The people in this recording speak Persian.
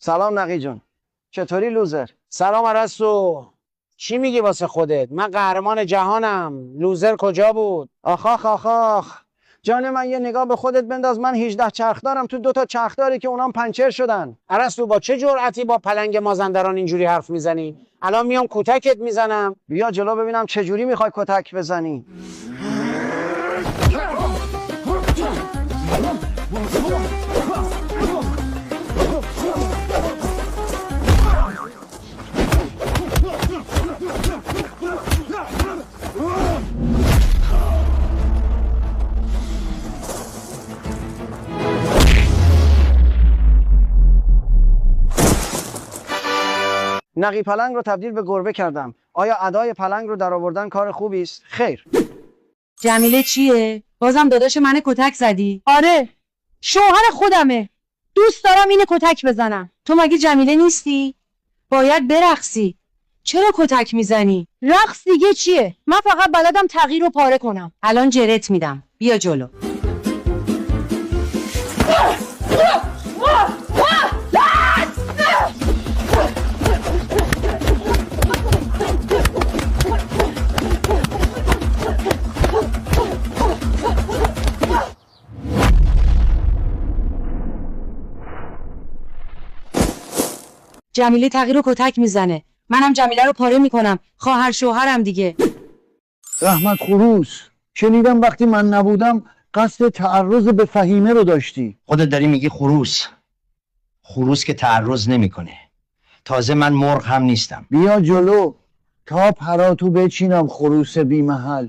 سلام نقی جون، چطوری لوزر؟ سلام ارسطو. چی میگی واسه خودت؟ من قهرمان جهانم. لوزر کجا بود؟ آخ آخ آخ آخ جان من، یه نگاه به خودت بنداز. من 18 چرخ دارم، تو 2 تا چرخ داری که اونام پنچر شدن. ارسطو با چه جرأتی با پلنگ مازندران اینجوری حرف میزنی؟ الان میام کتکت میزنم. بیا جلو ببینم چه جوری میخوای کتک بزنی. نقی پلنگ رو تبدیل به گربه کردم. آیا ادای پلنگ رو در آوردن کار خوبی است؟ خیر. جمیله چیه؟ بازم داداش من کتک زدی؟ آره، شوهر خودمه. دوست دارم اینه کتک بزنم. تو مگه جمیله نیستی؟ باید برقصی. چرا کتک میزنی؟ رقص دیگه چیه؟ من فقط بلدم تغییر رو پاره کنم. الان جرت میدم. بیا جلو. جمیله تغییر رو کتک میزنه. منم جمیله رو پاره میکنم. خواهر شوهرم دیگه. رحمت خروس، شنیدم وقتی من نبودم قصد تعرض به فهیمه رو داشتی. خودت داری میگی خروس. خروس که تعرض نمیکنه. تازه من مرغ هم نیستم. بیا جلو تا پراتو بچینم خروس بی محل.